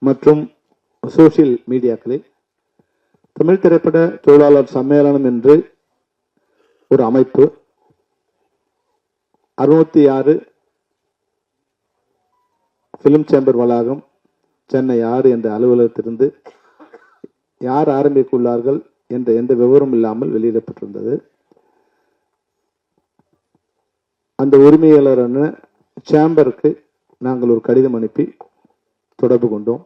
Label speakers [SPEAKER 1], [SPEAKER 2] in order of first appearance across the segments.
[SPEAKER 1] மற்றும் சோசியல் மீடியாக்களில் தமிழ் திரைப்பட தொழிலாளர் சம்மேளனம் என்று ஒரு அமைப்பு 606 பிலிம் சேம்பர் வளாகம் சென்னை 6 என்ற அலுவலகத்திலிருந்து யார் ஆரம்பித்துள்ளார்கள் என்ற எந்த விவரம் இல்லாமல் வெளியிடப்பட்டிருந்தது. அந்த உரிமையாளரான சேம்பருக்கு நாங்கள் ஒரு கடிதம் அனுப்பி தொடர்பு கொண்டோம்.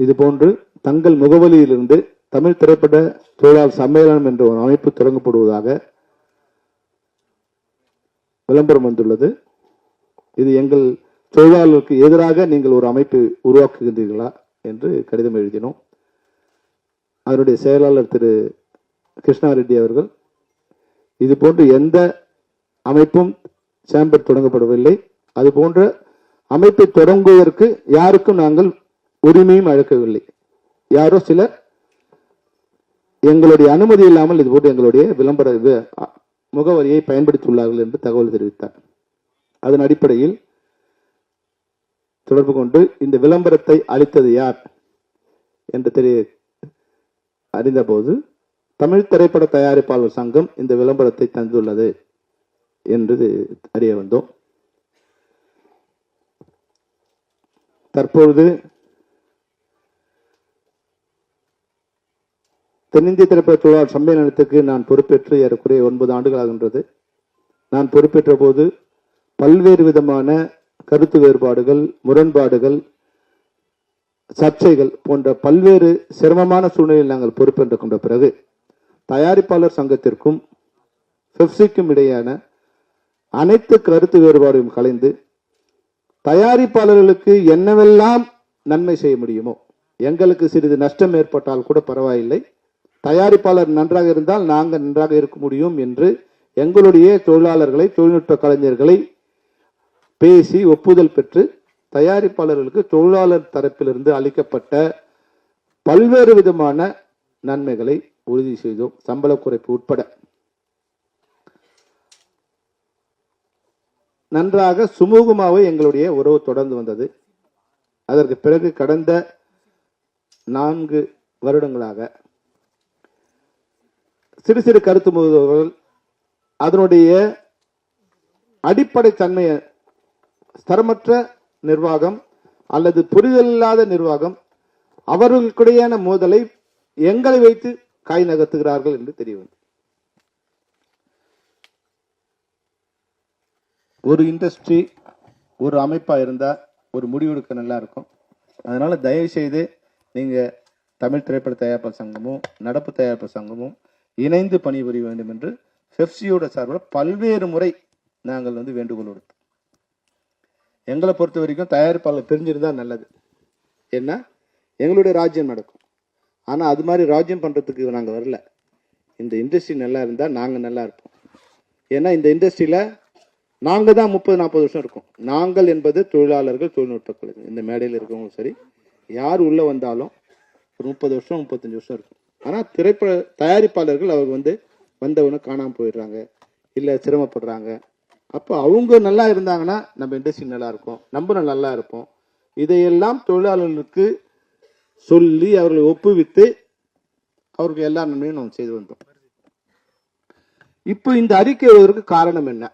[SPEAKER 1] இதுபோன்று தங்கள் முகவலியிலிருந்து தமிழ் திரைப்பட தொழிலாளர் சம்மேளனம் என்ற ஒரு அமைப்பு தொடங்கப்படுவதாக விளம்பரம் வந்துள்ளது. இது எங்கள் தொழிலாளர்களுக்கு எதிராக நீங்கள் ஒரு அமைப்பை உருவாக்குகின்றீர்களா என்று கடிதம் எழுதினோம். அதனுடைய செயலாளர் திரு கிருஷ்ணா ரெட்டி அவர்கள் இதுபோன்று எந்த அமைப்பும் சேம்பர் தொடங்கப்படவில்லை, அதுபோன்ற அமைப்பை தொடங்குவதற்கு யாருக்கும் நாங்கள் உரிமையும் அழைக்கவில்லை, யாரோ சிலர் எங்களுடைய அனுமதி இல்லாமல் இதுபோன்று எங்களுடைய விளம்பர முகவரியை பயன்படுத்தியுள்ளார்கள் என்று தகவல் தெரிவித்தார். அதன் அடிப்படையில் தொடர்பு கொண்டு இந்த விளம்பரத்தை அளித்தது யார் என்று அறிந்தபோது தமிழ் திரைப்பட தயாரிப்பாளர் சங்கம் இந்த விளம்பரத்தை தந்துள்ளது என்று அறிய வந்தோம். தற்பொழுது தென்னிந்திய திரைப்பட தொழிலாளர் சம்மேளனத்துக்கு நான் பொறுப்பேற்று ஏறக்குறைய 9 ஆண்டுகள் ஆகின்றது. நான் பொறுப்பேற்ற போது பல்வேறு விதமான கருத்து வேறுபாடுகள், முரண்பாடுகள், சர்ச்சைகள் போன்ற பல்வேறு சிரமமான சூழ்நிலையில் நாங்கள் பொறுப்பேற்று கொண்ட பிறகு தயாரிப்பாளர் சங்கத்திற்கும் பெப்சிக்கும் இடையான அனைத்து கருத்து வேறுபாடையும் கலைந்து தயாரிப்பாளர்களுக்கு என்னவெல்லாம் நன்மை செய்ய முடியுமோ, எங்களுக்கு சிறிது நஷ்டம் ஏற்பட்டால் கூட பரவாயில்லை, தயாரிப்பாளர் நன்றாக இருந்தால் நாங்கள் நன்றாக இருக்க முடியும் என்று எங்களுடைய தொழிலாளர்களை, தொழில்நுட்ப கலைஞர்களை பேசி ஒப்புதல் பெற்று தயாரிப்பாளர்களுக்கு தொழிலாளர் தரப்பிலிருந்து அளிக்கப்பட்ட பல்வேறு விதமான நன்மைகளை உறுதி செய்தோம், சம்பள குறைப்பு உட்பட. நன்றாக சுமூகமாக எங்களுடைய உறவு தொடர்ந்து வந்தது. அதற்கு பிறகு கடந்த 4 வருடங்களாக சிறு சிறு கருத்து மோதல்கள், அதனுடைய அடிப்படை தன்மையை தரமற்ற நிர்வாகம் அல்லது புரிதல் இல்லாத நிர்வாகம், அவர்களுக்கிடையான மோதலை எங்களை வைத்து காய் நகர்த்துகிறார்கள் என்று தெரிய வந்தது. ஒரு இண்டஸ்ட்ரி, ஒரு அமைப்பா இருந்தா ஒரு முடிவெடுக்க நல்லா இருக்கும். அதனால தயவு செய்து நீங்க தமிழ் திரைப்பட தயாரிப்பாளர் சங்கமும் நடப்பு தயாரிப்பாளர் சங்கமும் இணைந்து பணிபுரிய வேண்டும் என்று பெப்சியோட சார்பில் பல்வேறு முறை நாங்கள் வேண்டுகோள் கொடுத்தோம். எங்களை பொறுத்த வரைக்கும் தயாரிப்பாளர் பிரிஞ்சிருந்தா நல்லது, ஏன்னா எங்களுடைய ராஜ்யம் நடக்கும். ஆனா அது மாதிரி ராஜ்யம் பண்றதுக்கு நாங்க வரல. இந்த இண்டஸ்ட்ரி நல்லா இருந்தா நாங்க நல்லா இருப்போம். ஏன்னா இந்த இண்டஸ்ட்ரியில நாங்க தான் 30-40 வருஷம் இருக்கோம். நாங்கள் என்பது தொழிலாளர்கள், தொழில்நுட்ப கலைஞர்கள். இந்த மேடையில் இருக்கவங்க சரி, யார் உள்ள வந்தாலும் ஒரு 30 வருஷம் 35 வருஷம் இருக்கும். ஆனா திரைப்பட தயாரிப்பாளர்கள் அவங்க வந்தவன காணாம போயிடுறாங்க, இல்ல சிரமப்படுறாங்க. அப்போ அவங்க நல்லா இருந்தாங்கன்னா நம்ம இண்டஸ்ட்ரி நல்லா இருக்கும், நம்ம நல்லா இருப்போம். இதையெல்லாம் தொழிலாளர்களுக்கு சொல்லி அவர்களை ஒப்புவித்து அவருக்கு எல்லா நன்மையும் நாம் செய்து வந்தோம். இப்போ இந்த அறிக்கை எழுதுவதற்கு காரணம் என்ன?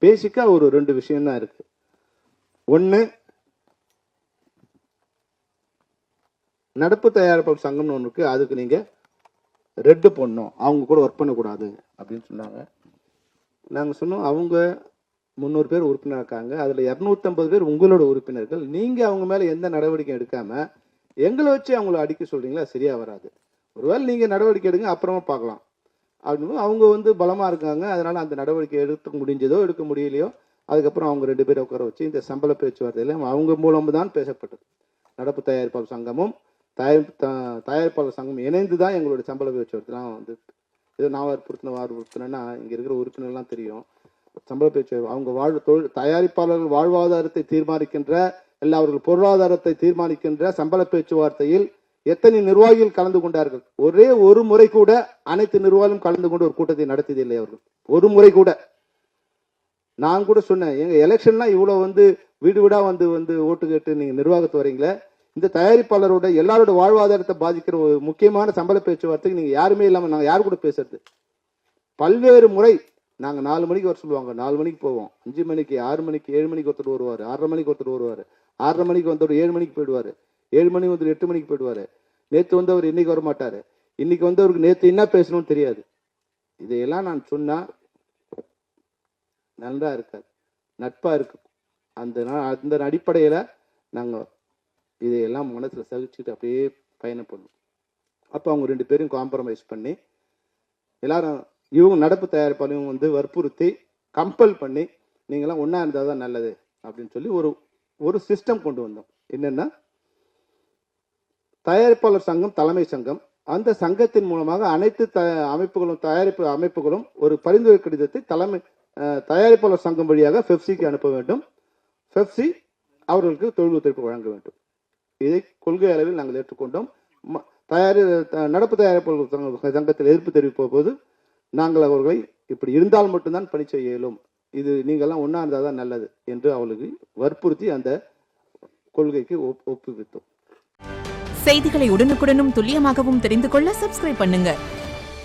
[SPEAKER 1] பேசிக்கா ஒரு 2 விஷயம் தான் இருக்கு. ஒண்ணு, நடப்பு தயாரிப்பாளர் சங்கம்னு ஒன்று இருக்கு, அதுக்கு நீங்க ரெட் போடணும், அவங்க கூட ஒர்க் பண்ணக்கூடாது அப்படின்னு சொன்னாங்க. நாங்க சொன்னோம், அவங்க 300 பேர் உறுப்பினர் இருக்காங்க, அதுல 250 பேர் உங்களோட உறுப்பினர்கள். நீங்க அவங்க மேல எந்த நடவடிக்கை எடுக்காம எங்களை வச்சு அவங்கள அடிக்க சொல்றீங்களா? சரியா வராது. ஒருவேளை நீங்க நடவடிக்கை எடுங்க, அப்புறமா பார்க்கலாம் அப்படின்னு. அவங்க பலமா இருக்காங்க, அதனால அந்த நடவடிக்கை எடுக்க முடிஞ்சதோ எடுக்க முடியலையோ, அதுக்கப்புறம் அவங்க 2 பேரை உட்கார வச்சு இந்த சம்பள பேச்சுவார்த்தையில அவங்க மூலம் தான் பேசப்பட்டது. நடப்பு தயாரிப்பாளர் சங்கமும் தயாரிப்பாளர் சங்கம் இணைந்து தான் எங்களுடைய சம்பள பேச்சுவார்த்தைலாம் ஏதோ நான் வற்புறுத்தினா இங்க இருக்கிற உறுப்பினர்லாம் தெரியும். சம்பள பேச்சு அவங்க தயாரிப்பாளர்கள் வாழ்வாதாரத்தை தீர்மானிக்கின்ற, இல்ல அவர்கள் பொருளாதாரத்தை தீர்மானிக்கின்ற சம்பள பேச்சுவார்த்தையில் எத்தனை நிர்வாகிகள் கலந்து கொண்டார்கள்? ஒரே ஒரு முறை கூட அனைத்து நிர்வாகிகளும் கலந்து கொண்டு ஒரு கூட்டத்தை நடத்தியதில்லை அவர்கள். ஒரு முறை கூட. நான் கூட சொன்னேன், எங்க எலெக்ஷன்லாம் இவ்வளவு வீடு வீடா ஓட்டு கேட்டு நீங்க நிர்வாகத்து வரீங்களே, இந்த தயாரிப்பாளரோட எல்லாரோட வாழ்வாதாரத்தை பாதிக்கிற ஒரு முக்கியமான சம்பள பேச்சுவார்த்தைக்கு நீங்க யாருமே இல்லாம நாங்க யாரு கூட பேசுறது? பல்வேறு முறை நாங்க 4 மணிக்கு வர சொல்லுவாங்க, 4 மணிக்கு போவோம், 5 மணிக்கு, 6 மணிக்கு, 7 மணிக்கு ஒருத்தர் வருவாரு, 6:30 மணிக்கு ஒருத்தர் வருவாரு, 6:30 மணிக்கு வந்தவர் 7 மணிக்கு போயிடுவாரு, 7 மணி வந்து 8 மணிக்கு போயிடுவாரு. நேத்து வந்தவர் இன்னைக்கு வர மாட்டாரு, இன்னைக்கு வந்தவருக்கு நேத்து என்ன பேசணும்னு தெரியாது. இதையெல்லாம் நான் சொன்னா நல்லா இருக்காது, நட்பா இருக்கு. அந்த அடிப்படையில நாங்க இதையெல்லாம் மனசுல சகிச்சுட்டு அப்படியே பயணம் பண்ணுவோம். அப்ப அவங்க 2 பேரும் காம்ப்ரமைஸ் பண்ணி எல்லாரும் இவங்க நடப்பு தயாரிப்பாளையும் வந்து வற்புறுத்தி கம்பல் பண்ணி நீங்களாம் ஒன்னா இருந்தாதான் நல்லது அப்படின்னு சொல்லி ஒரு சிஸ்டம் கொண்டு வந்தோம். என்னன்னா, தயாரிப்பாளர் சங்கம் தலைமை சங்கம், அந்த சங்கத்தின் மூலமாக அனைத்து அமைப்புகளும் தயாரிப்பு அமைப்புகளும் ஒரு பரிந்துரை கடிதத்தை தயாரிப்பாளர் சங்கம் வழியாக பெப்சிக்கு அனுப்ப வேண்டும். பெப்சி அவர்களுக்கு தொழில் ஒத்துழைப்பு வழங்க வேண்டும். இதை கொள்கை அளவில் நாங்கள் ஏற்றுக்கொண்டோம். நடப்பு தயாரிப்பாளர் சங்கத்தில் எதிர்ப்பு தெரிவிப்ப போது நாங்கள் அவர்களை இப்படி இருந்தால் மட்டும்தான் பணி செய்ய இயலும், இது நீங்கள்லாம் ஒன்னா இருந்தாதான் நல்லது என்று அவர்களுக்கு வற்புறுத்தி அந்த கொள்கைக்கு ஒப்புவித்தோம்.
[SPEAKER 2] செய்திகளை உடனுக்குடனும் துல்லியமாகவும் தெரிந்து கொள்ள சப்ஸ்கிரைப் பண்ணுங்க.